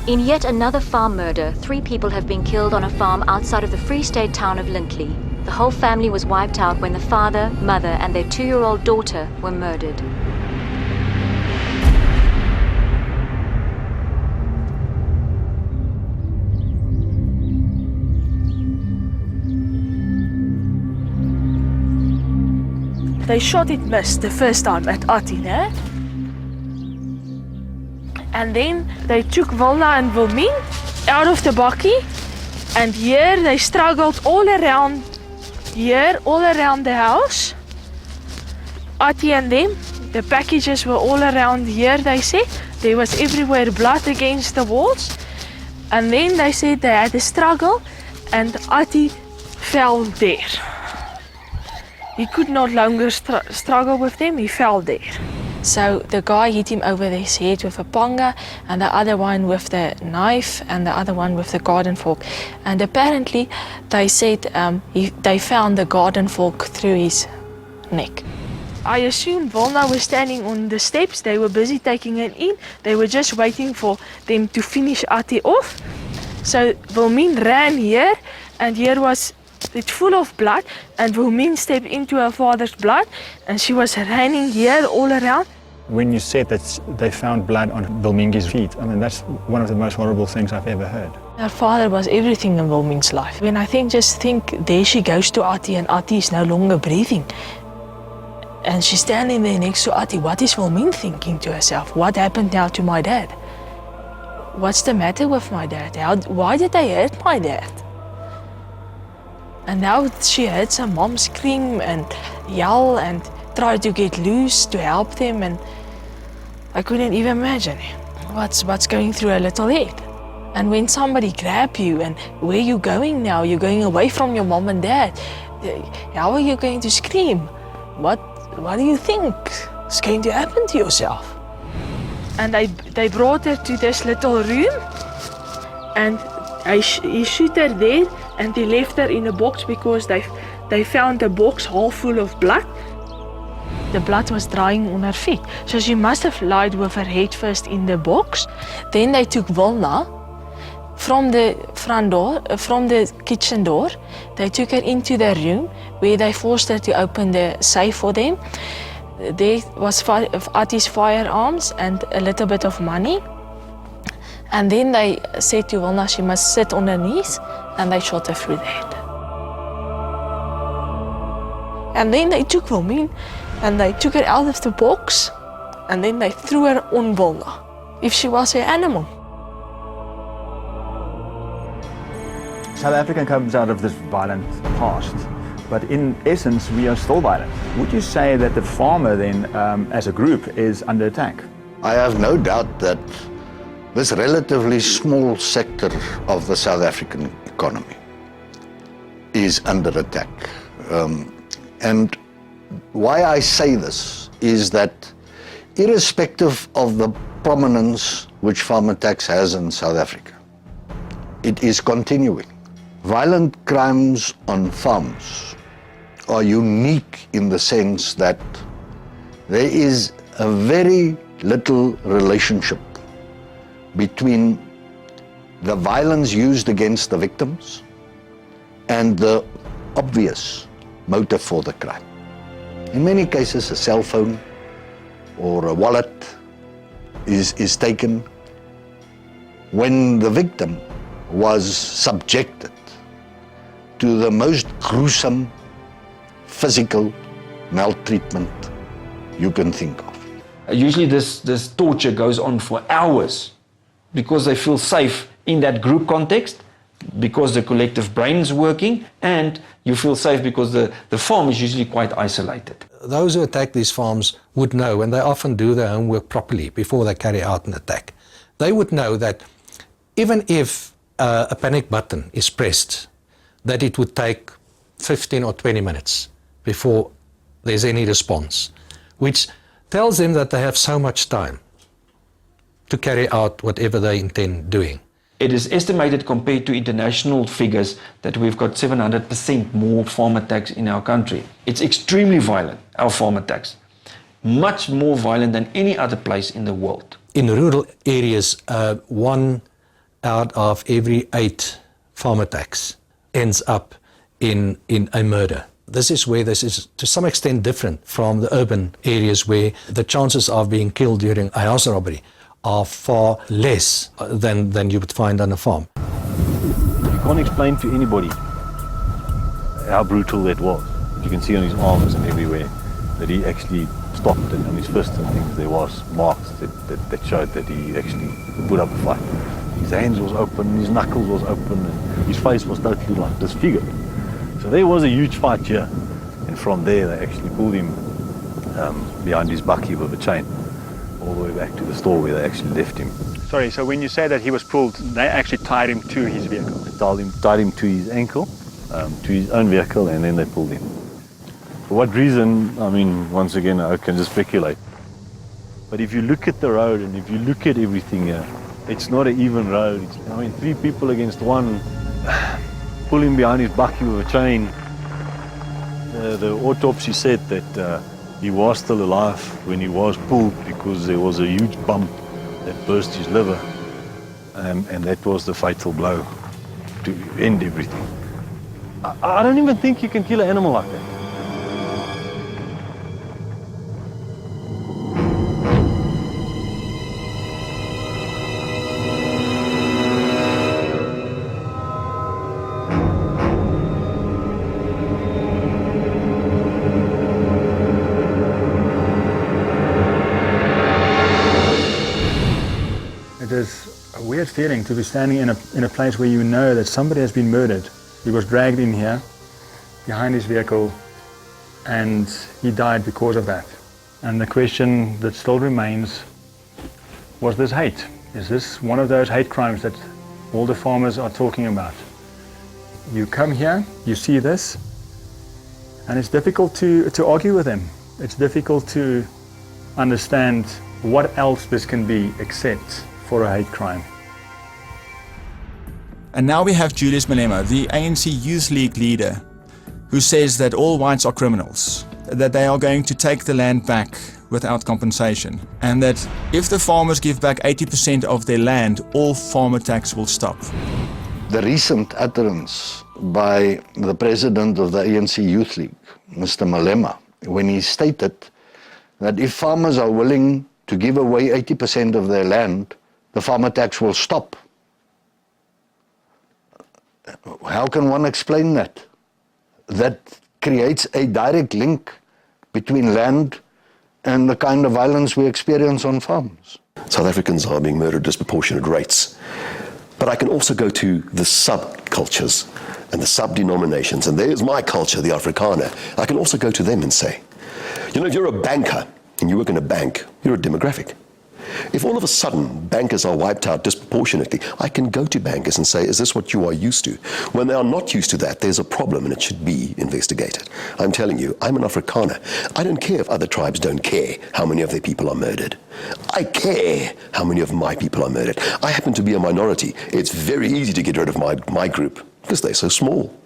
In yet another farm murder, 3 people have been killed on a farm outside of the Free State town of Lindley. The whole family was wiped out when the father, mother, and their 2-year-old daughter were murdered. They shot it missed the first time at Atine. And then they took Wilna and Wilmien out of the bakkie. And here they struggled all around the house. Attie and them, the packages were all around here, they said. There was everywhere blood against the walls. And then they said they had a struggle and Attie fell there. He could not longer struggle with them, he fell there. So the guy hit him over his head with a panga, and the other one with the knife, and the other one with the garden fork. And apparently they said they found the garden fork through his neck. I assume Wilna was standing on the steps, they were busy taking it in, they were just waiting for them to finish Attie off. So Wilmien ran here, and here was it's full of blood, and Wilmien stepped into her father's blood, and she was running here all around. When you said that they found blood on Wilmien's feet, I mean, that's one of the most horrible things I've ever heard. Her father was everything in Wilmien's life. When I just think, there she goes to Attie, and Attie is no longer breathing. And she's standing there next to Attie. What is Wilmien thinking to herself? What happened now to my dad? What's the matter with my dad? Why did they hurt my dad? And now she heard her mom scream and yell and try to get loose to help them, and I couldn't even imagine what's going through her little head. And when somebody grabs you, and where you going now? You're going away from your mom and dad. How are you going to scream? What do you think is going to happen to yourself? And they brought her to this little room, and he shoot her there, and they left her in a box because they found the box half full of blood. The blood was drying on her feet, so she must have lied with her head first in the box. Then they took Wilna from the front door, from the kitchen door. They took her into the room where they forced her to open the safe for them. There was Attie's firearms and a little bit of money. And then they said to Wilna she must sit on her knees, and they shot her through the head. And then they took Wilmien and they took her out of the box, and then they threw her on Wilna, if she was an animal. South Africa comes out of this violent past, but in essence we are still violent. Would you say that the farmer then, as a group, is under attack? I have no doubt that this relatively small sector of the South African economy is under attack. And why I say this is that irrespective of the prominence which farmer tax has in South Africa, it is continuing. Violent crimes on farms are unique in the sense that there is a very little relationship between the violence used against the victims and the obvious motive for the crime. In many cases, a cell phone or a wallet is taken when the victim was subjected to the most gruesome physical maltreatment you can think of. Usually this torture goes on for hours because they feel safe in that group context. because the collective brain is working, and you feel safe because the farm is usually quite isolated. Those who attack these farms would know, and they often do their homework properly before they carry out an attack. They would know that even if a panic button is pressed, that it would take 15 or 20 minutes before there's any response, which tells them that they have so much time to carry out whatever they intend doing. It is estimated, compared to international figures, that we've got 700% more farm attacks in our country. It's extremely violent, our farm attacks. Much more violent than any other place in the world. In rural areas, 1 out of every 8 farm attacks ends up in a murder. This is where this is to some extent different from the urban areas where the chances of being killed during a house robbery are far less than you would find on a farm. You can't explain to anybody how brutal that was. You can see on his arms and everywhere that he actually stopped, and on his fists and things there was marks that showed that he actually put up a fight. His hands was open, his knuckles was open, and his face was totally like disfigured. So there was a huge fight here, and from there they actually pulled him behind his bakkie with a chain all the way back to the store where they actually left him. Sorry, so when you say that he was pulled, they actually tied him to his vehicle? They tied him to his ankle, to his own vehicle, and then they pulled him. For what reason, I mean, once again, I can just speculate. But if you look at the road and if you look at everything here, it's not an even road. I mean, 3 people against 1, pull him behind his bakkie with a chain. The autopsy said that he was still alive when he was pulled because there was a huge bump that burst his liver, and that was the fatal blow to end everything. I don't even think you can kill an animal like that. It is a weird feeling to be standing in a place where you know that somebody has been murdered. He was dragged in here, behind his vehicle, and he died because of that. And the question that still remains, was this hate? Is this one of those hate crimes that all the farmers are talking about? You come here, you see this, and it's difficult to argue with them. It's difficult to understand what else this can be except for a hate crime. And now we have Julius Malema, the ANC Youth League leader, who says that all whites are criminals, that they are going to take the land back without compensation, and that if the farmers give back 80% of their land, all farm attacks will stop. The recent utterance by the president of the ANC Youth League, Mr. Malema, when he stated that if farmers are willing to give away 80% of their land, the farm attacks will stop. How can one explain that? That creates a direct link between land and the kind of violence we experience on farms. South Africans are being murdered at disproportionate rates. But I can also go to the subcultures and the sub-denominations, and there's my culture, the Afrikaner. I can also go to them and say, you know, if you're a banker and you work in a bank, you're a demographic. If all of a sudden bankers are wiped out disproportionately, I can go to bankers and say, is this what you are used to? When they are not used to that, there's a problem and it should be investigated. I'm telling you, I'm an Afrikaner. I don't care if other tribes don't care how many of their people are murdered. I care how many of my people are murdered. I happen to be a minority. It's very easy to get rid of my group because they're so small.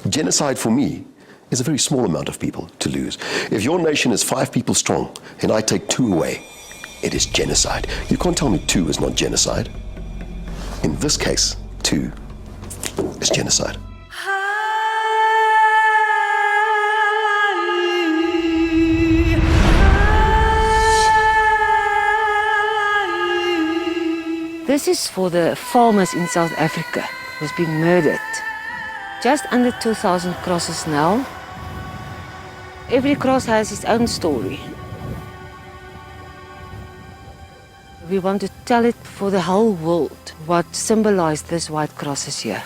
Genocide for me is a very small amount of people to lose. If your nation is 5 people strong and I take 2 away, it is genocide. You can't tell me 2 is not genocide. In this case, 2 is genocide. This is for the farmers in South Africa who's been murdered. Just under 2,000 crosses now. Every cross has its own story. We want to tell it for the whole world what symbolized this white crosses here.